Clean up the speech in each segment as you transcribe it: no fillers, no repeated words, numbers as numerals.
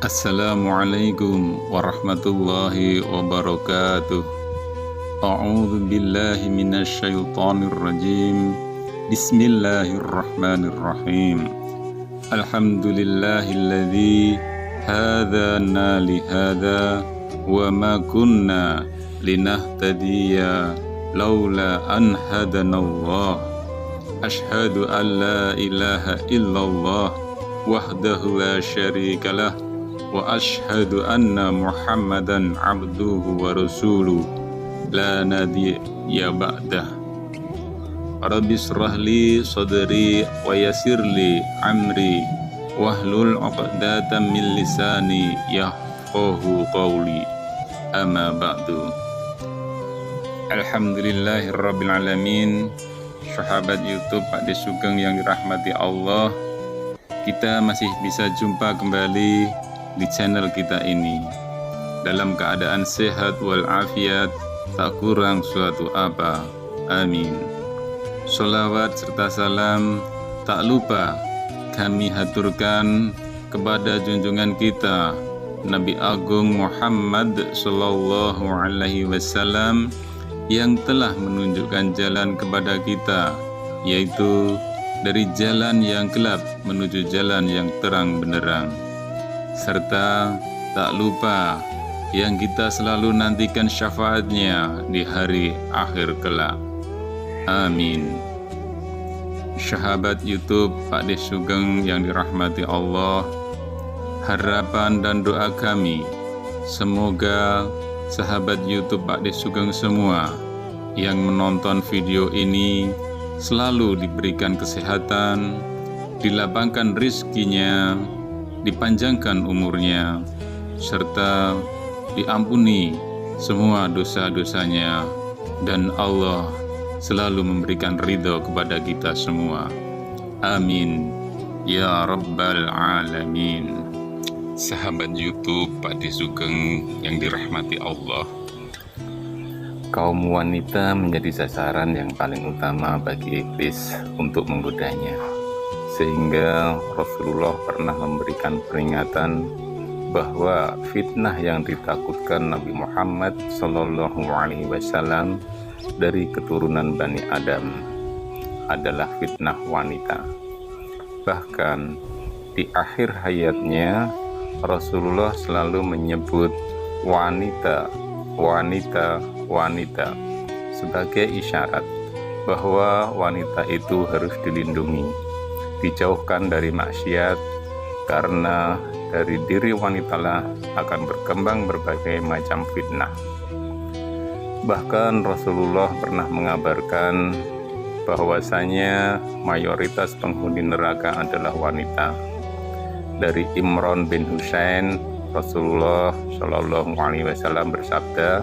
Assalamualaikum warahmatullahi wabarakatuh. A'udzu billahi minasyaitonir rajim. Bismillahirrahmanirrahim. Alhamdulillahilladzi hadana li hadza wa ma kunna linahtadiya laula an hadanallah. Asyhadu an la ilaha illallah wahdahu la syarikalah wa ashhadu anna Muhammadan abduhu wa rasuluh la nabiyya ba'dah. Rabbi shrah li sadri wa yassir li amri wahlul 'uqdatam min lisani yafqahu qawli. Amma ba'du. Alhamdulillahirabbil alamin. Sahabat YouTube Pak De Sugeng yang dirahmati Allah, kita masih bisa jumpa kembali di channel kita ini dalam keadaan sehat walafiat, tak kurang suatu apa. Amin. Sholawat serta salam tak lupa kami haturkan kepada junjungan kita Nabi Agung Muhammad Sallallahu Alaihi Wasallam yang telah menunjukkan jalan kepada kita, yaitu dari jalan yang gelap menuju jalan yang terang benderang. Serta tak lupa yang kita selalu nantikan syafaatnya di hari akhir kelak. Amin. Sahabat YouTube Pak De Sugeng yang dirahmati Allah, harapan dan doa kami semoga sahabat YouTube Pak De Sugeng semua yang menonton video ini selalu diberikan kesehatan, dilapangkan rizkinya, dipanjangkan umurnya, serta diampuni semua dosa-dosanya, dan Allah selalu memberikan ridho kepada kita semua. Amin ya rabbal alamin. Sahabat YouTube Pak De Sugeng yang dirahmati Allah, kaum wanita menjadi sasaran yang paling utama bagi iblis untuk menggodanya, sehingga Rasulullah pernah memberikan peringatan bahwa fitnah yang ditakutkan Nabi Muhammad Sallallahu Alaihi Wasallam dari keturunan Bani Adam adalah fitnah wanita. Bahkan di akhir hayatnya Rasulullah selalu menyebut wanita, wanita, wanita sebagai isyarat bahwa wanita itu harus dilindungi, dijauhkan dari maksiat, karena dari diri wanitalah akan berkembang berbagai macam fitnah. Bahkan Rasulullah pernah mengabarkan bahwasanya mayoritas penghuni neraka adalah wanita. Dari Imran bin Husain, Rasulullah Shallallahu Alaihi Wasallam bersabda,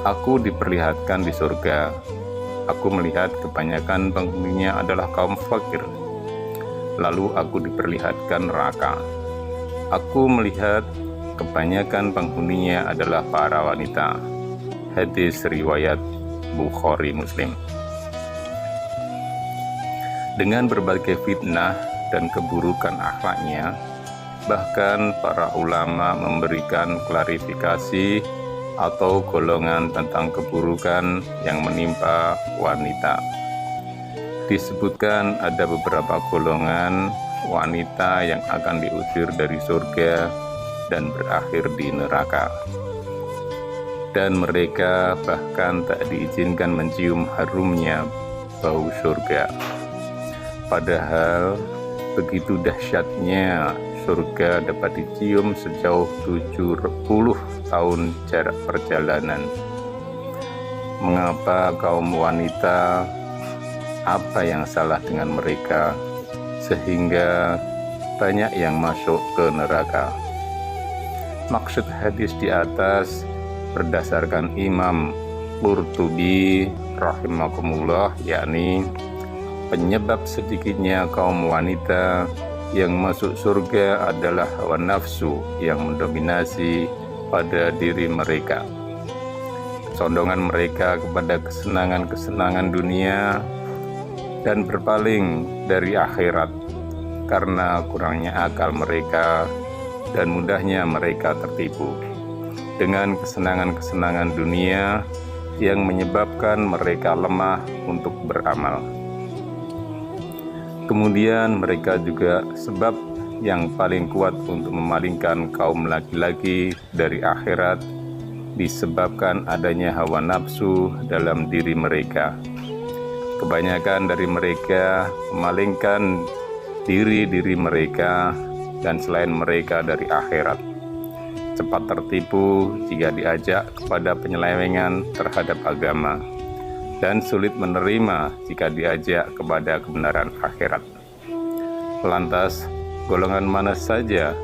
"Aku diperlihatkan di surga. Aku melihat kebanyakan penghuninya adalah kaum fakir. Lalu aku diperlihatkan neraka. Aku melihat kebanyakan penghuninya adalah para wanita." Hadis riwayat Bukhari Muslim. Dengan berbagai fitnah dan keburukan akhlaknya, bahkan para ulama memberikan klarifikasi atau golongan tentang keburukan yang menimpa wanita. Disebutkan ada beberapa golongan wanita yang akan diusir dari surga dan berakhir di neraka, dan mereka bahkan tak diizinkan mencium harumnya bau surga. Padahal begitu dahsyatnya surga dapat dicium sejauh 70 tahun jarak perjalanan. Mengapa kaum wanita, apa yang salah dengan mereka sehingga banyak yang masuk ke neraka? Maksud hadis di atas berdasarkan Imam Qurtubi rahimakumullah, yakni penyebab sedikitnya kaum wanita yang masuk surga adalah hawa nafsu yang mendominasi pada diri mereka. Condongan mereka kepada kesenangan-kesenangan dunia dan berpaling dari akhirat karena kurangnya akal mereka dan mudahnya mereka tertipu dengan kesenangan-kesenangan dunia yang menyebabkan mereka lemah untuk beramal. Kemudian mereka juga sebab yang paling kuat untuk memalingkan kaum laki-laki dari akhirat disebabkan adanya hawa nafsu dalam diri mereka. Kebanyakan dari mereka memalingkan diri mereka dan selain mereka dari akhirat. Cepat tertipu jika diajak kepada penyelewengan terhadap agama, dan sulit menerima jika diajak kepada kebenaran akhirat. Lantas, golongan mana saja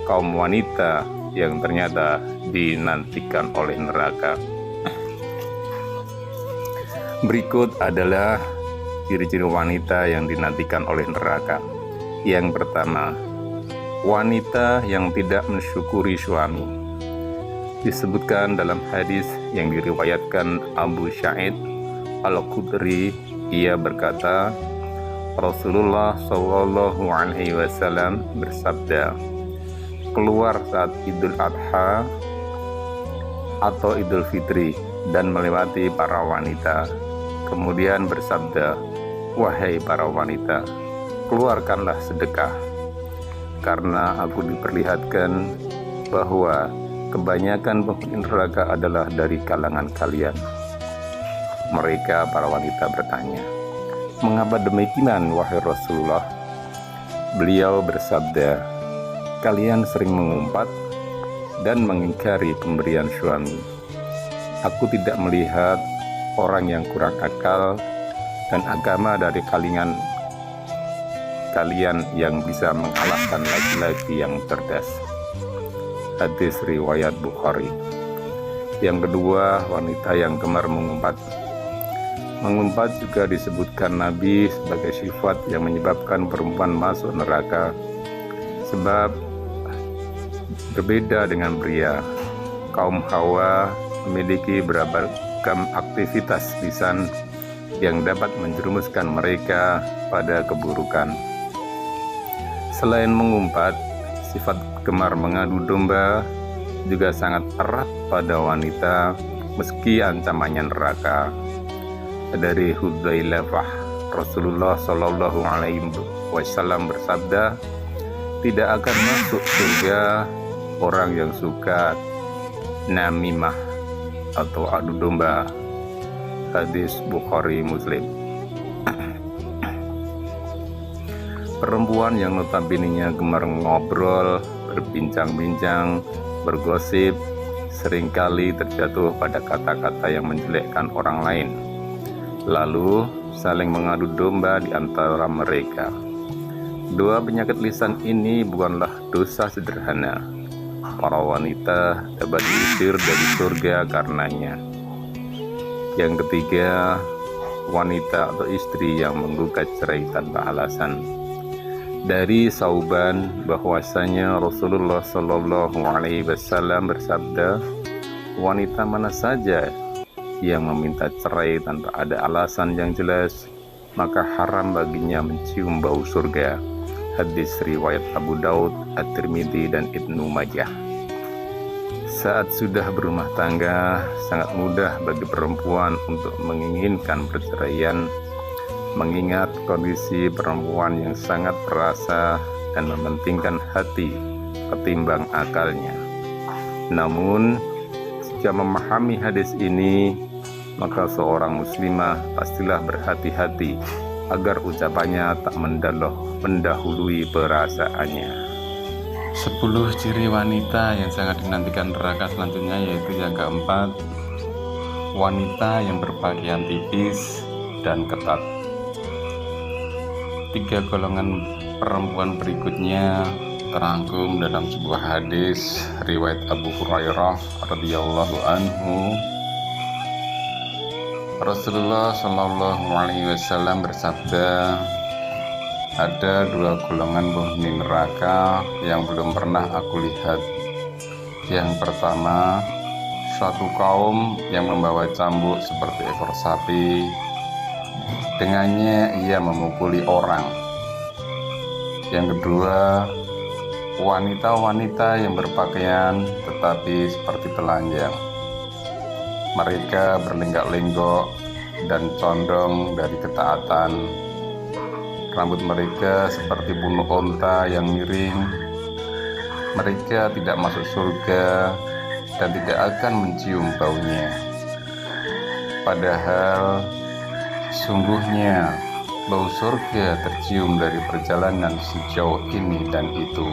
kaum wanita yang ternyata dinantikan oleh neraka? Berikut adalah ciri-ciri wanita yang dinantikan oleh neraka. Yang pertama, wanita yang tidak mensyukuri suami. Disebutkan dalam hadis yang diriwayatkan Abu Sa'id Al-Khudri, ia berkata, Rasulullah Shallallahu Alaihi Wasallam bersabda, keluar saat Idul Adha atau Idul Fitri dan melewati para wanita, kemudian bersabda, wahai para wanita, keluarkanlah sedekah, karena aku diperlihatkan bahwa kebanyakan penghuni neraka adalah dari kalangan kalian. Mereka para wanita bertanya, mengapa demikian wahai Rasulullah? Beliau bersabda, kalian sering mengumpat dan mengingkari pemberian suami. Aku tidak melihat orang yang kurang akal dan agama dari kalian yang bisa mengalahkan laki-laki yang cerdas. Hadis riwayat Bukhari. Yang kedua, wanita yang gemar mengumpat. Mengumpat juga disebutkan Nabi sebagai sifat yang menyebabkan perempuan masuk neraka, sebab berbeda dengan pria. Kaum Hawa memiliki beragam aktivitas lisan yang dapat menjerumuskan mereka pada keburukan. Selain mengumpat, sifat gemar mengadu domba juga sangat erat pada wanita, meski ancamannya neraka. Dari Hudzaifah, Rasulullah Shallallahu Alaihi Wasallam bersabda, tidak akan masuk surga orang yang suka namimah atau adu domba. Hadis Bukhari Muslim. Perempuan yang notabene-nya gemar ngobrol, berbincang-bincang, bergosip, seringkali terjatuh pada kata-kata yang menjelekkan orang lain, lalu saling mengadu domba di antara mereka. Dua penyakit lisan ini bukanlah dosa sederhana. Para wanita dapat diusir dari surga karenanya. Yang ketiga, wanita atau istri yang menggugat cerai tanpa alasan. Dari Sauban bahwasanya Rasulullah Shallallahu Alaihi Wasallam bersabda, wanita mana saja yang meminta cerai tanpa ada alasan yang jelas, maka haram baginya mencium bau surga. Hadis riwayat Abu Daud, At-Tirmidzi, dan Ibnu Majah. Saat sudah berumah tangga, sangat mudah bagi perempuan untuk menginginkan perceraian, mengingat kondisi perempuan yang sangat perasa dan mementingkan hati ketimbang akalnya. Namun, jika memahami hadis ini, maka seorang muslimah pastilah berhati-hati agar ucapannya tak mendahului perasaannya. 10 ciri wanita yang sangat dinantikan neraka selanjutnya, yaitu yang keempat, wanita yang berpakaian tipis dan ketat. 3 golongan perempuan berikutnya terangkum dalam sebuah hadis riwayat Abu Hurairah radhiyallahu anhu. Rasulullah Shallallahu Alaihi Wasallam bersabda, ada 2 golongan penghuni neraka yang belum pernah aku lihat. Yang pertama, suatu kaum yang membawa cambuk seperti ekor sapi, dengannya ia memukuli orang. Yang kedua, wanita-wanita yang berpakaian tetapi seperti telanjang. Mereka berlenggak-lenggok dan condong dari ketaatan. Rambut mereka seperti bulu onta yang miring. Mereka tidak masuk surga dan tidak akan mencium baunya. Padahal sungguhnya bau surga tercium dari perjalanan sejauh ini dan itu.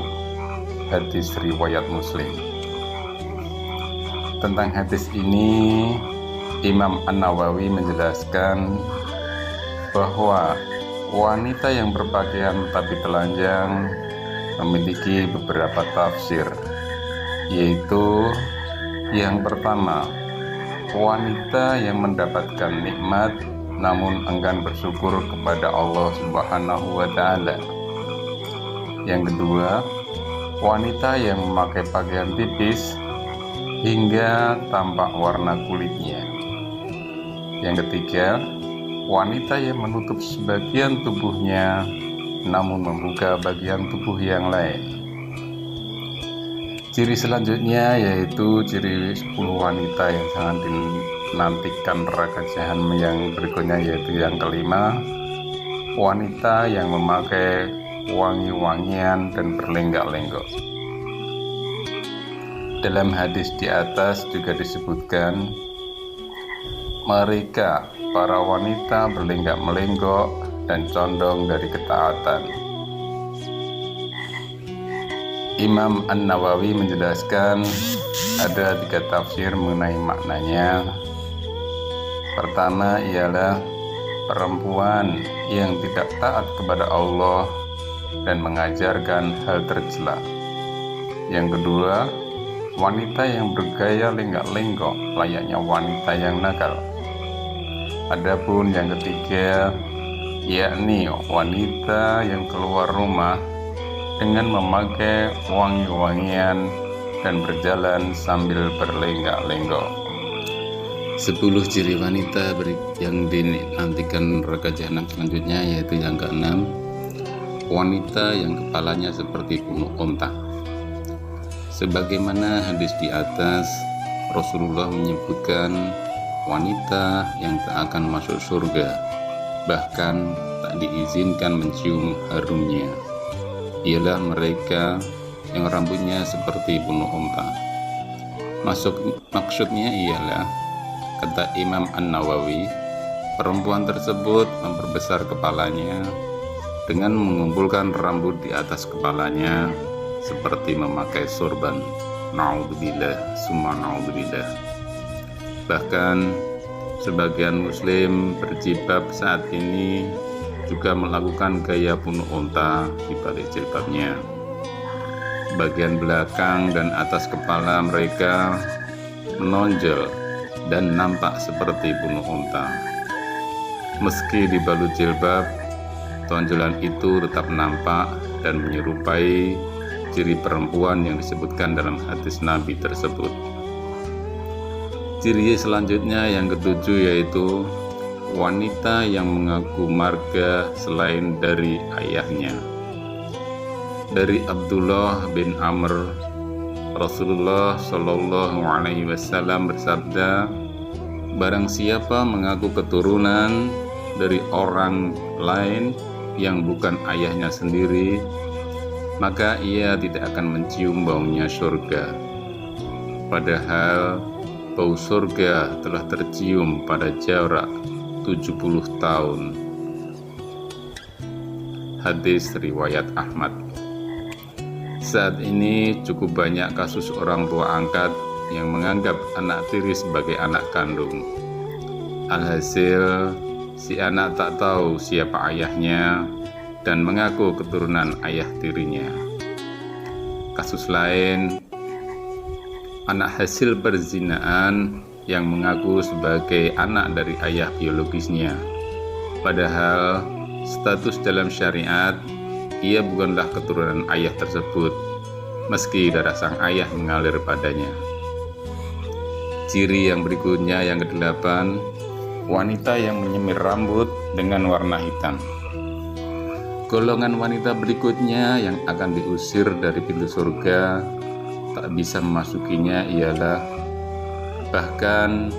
Hadis riwayat Muslim. Tentang hadis ini, Imam An-Nawawi menjelaskan bahwa wanita yang berpakaian tapi telanjang memiliki beberapa tafsir, yaitu yang pertama, wanita yang mendapatkan nikmat namun enggan bersyukur kepada Allah Subhanahu wa Ta'ala. Yang kedua, wanita yang memakai pakaian tipis hingga tampak warna kulitnya. Yang ketiga, wanita yang menutup sebagian tubuhnya namun membuka bagian tubuh yang lain. Ciri selanjutnya yaitu ciri 10 wanita yang sangat dinantikan neraka jahanam yang berikutnya, yaitu yang kelima, wanita yang memakai wangi-wangian dan berlenggak-lenggok. Dalam hadis di atas juga disebutkan, mereka para wanita berlenggak-lenggok dan condong dari ketaatan. Imam An-Nawawi menjelaskan ada 3 tafsir mengenai maknanya. Pertama ialah perempuan yang tidak taat kepada Allah dan mengajarkan hal tercela. Yang kedua, wanita yang bergaya lenggak-lenggok layaknya wanita yang nakal. Adapun yang ketiga, yakni wanita yang keluar rumah dengan memakai wangi-wangian dan berjalan sambil berlenggak-lenggok. 10 ciri wanita yang dinantikan neraka jahanam selanjutnya, yaitu yang keenam, wanita yang kepalanya seperti punuk onta. Sebagaimana hadis di atas, Rasulullah menyebutkan wanita yang tak akan masuk surga, bahkan tak diizinkan mencium harumnya, ialah mereka yang rambutnya seperti punuk onta. Maksudnya ialah, kata Imam An-Nawawi, perempuan tersebut memperbesar kepalanya dengan mengumpulkan rambut di atas kepalanya seperti memakai sorban. Na'udzubillah, summa na'udzubillah. Bahkan sebagian muslim berjilbab saat ini juga melakukan gaya punuk onta di balik jilbabnya. Bagian belakang dan atas kepala mereka menonjol dan nampak seperti punuk onta. Meski dibalut jilbab, tonjolan itu tetap nampak dan menyerupai ciri perempuan yang disebutkan dalam hadis Nabi tersebut. Ciri selanjutnya yang ketujuh yaitu wanita yang mengaku marga selain dari ayahnya. Dari Abdullah bin Amr, Rasulullah Shallallahu Alaihi Wasallam bersabda, barang siapa mengaku keturunan dari orang lain yang bukan ayahnya sendiri, maka ia tidak akan mencium baunya surga. Padahal bau surga telah tercium pada jarak 70 tahun. Hadis riwayat Ahmad. Saat ini cukup banyak kasus orang tua angkat yang menganggap anak tiri sebagai anak kandung. Alhasil, si anak tak tahu siapa ayahnya dan mengaku keturunan ayah tirinya. Kasus lain, anak hasil perzinaan yang mengaku sebagai anak dari ayah biologisnya. Padahal status dalam syariat, ia bukanlah keturunan ayah tersebut, meski darah sang ayah mengalir padanya. Ciri yang berikutnya yang ke-8, wanita yang menyemir rambut dengan warna hitam. Golongan wanita berikutnya yang akan diusir dari pintu surga, tak bisa memasukinya ialah, bahkan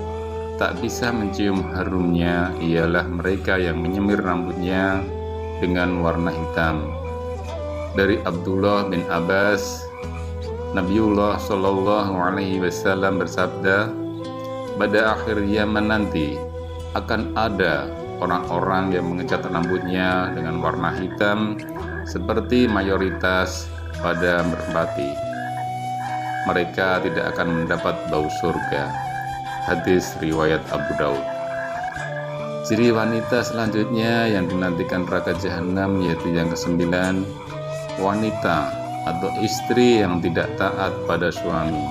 tak bisa mencium harumnya ialah mereka yang menyemir rambutnya dengan warna hitam. Dari Abdullah bin Abbas, Nabiullah Shallallahu Alaihi Wasallam bersabda, pada akhir zaman nanti akan ada orang-orang yang mengecat rambutnya dengan warna hitam seperti mayoritas pada merpati. Mereka tidak akan mendapat bau surga. Hadis riwayat Abu Daud. Ciri wanita selanjutnya yang dinantikan neraka jahanam yaitu yang ke-9, wanita atau istri yang tidak taat pada suami.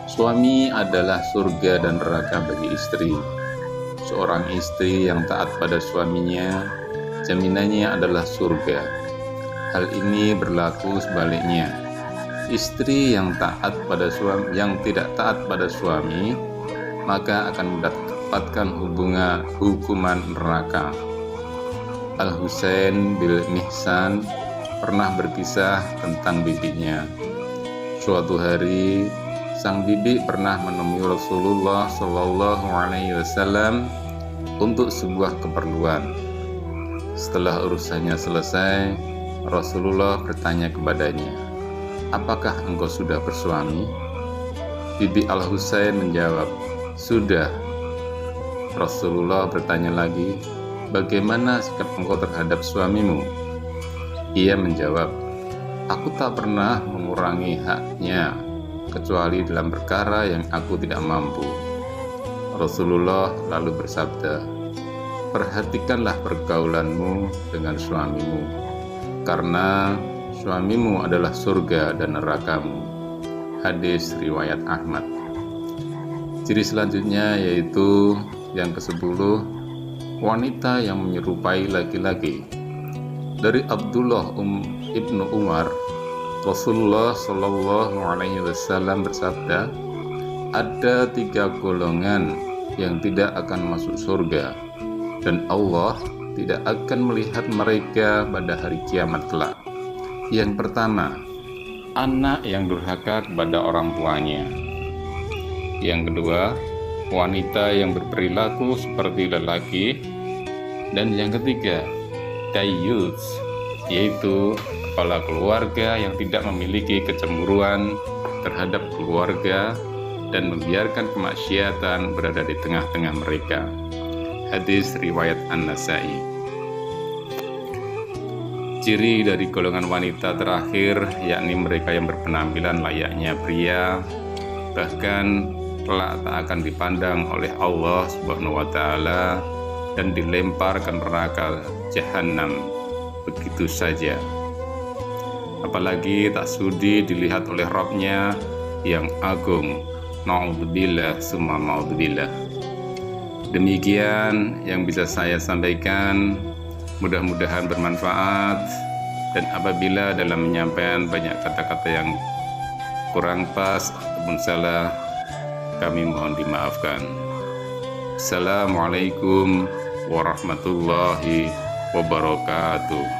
Suami adalah surga dan neraka bagi istri. Seorang istri yang taat pada suaminya, jaminannya adalah surga. Hal ini berlaku sebaliknya. Istri yang tidak taat pada suami, maka akan mendapatkan hukuman neraka. Al-Husain bin Mihsan pernah berkisah tentang bibinya. Suatu hari, sang bibi pernah menemui Rasulullah Shallallahu Alaihi Wasallam untuk sebuah keperluan. Setelah urusannya selesai, Rasulullah bertanya kepadanya, apakah engkau sudah bersuami? Bibi Al-Husain menjawab, sudah. Rasulullah bertanya lagi, bagaimana sikap engkau terhadap suamimu? Ia menjawab, aku tak pernah mengurangi haknya, kecuali dalam perkara yang aku tidak mampu. Rasulullah lalu bersabda, perhatikanlah pergaulanmu dengan suamimu, karena suamimu adalah surga dan nerakamu. Hadis riwayat Ahmad. Ciri selanjutnya yaitu yang ke-10, wanita yang menyerupai laki-laki. Dari Abdullah ibnu Umar, Rasulullah Shallallahu Alaihi Wasallam bersabda, ada 3 golongan yang tidak akan masuk surga, dan Allah tidak akan melihat mereka pada hari kiamat kelak. Yang pertama, anak yang durhaka kepada orang tuanya. Yang kedua, wanita yang berperilaku seperti lelaki. Dan yang ketiga, dayyus, yaitu kepala keluarga yang tidak memiliki kecemburuan terhadap keluarga dan membiarkan kemaksiatan berada di tengah-tengah mereka. Hadis riwayat An-Nasai. Ciri dari golongan wanita terakhir yakni mereka yang berpenampilan layaknya pria, bahkan kelak tak akan dipandang oleh Allah Subhanahu wa taala dan dilempar ke neraka jahanam begitu saja. Apalagi tak sudi dilihat oleh Rabb-nya yang agung. Na'udzubillah summa na'udzubillah. Demikian yang bisa saya sampaikan, mudah-mudahan bermanfaat, dan apabila dalam menyampaikan banyak kata-kata yang kurang pas ataupun salah, kami mohon dimaafkan. Assalamualaikum warahmatullahi wabarakatuh.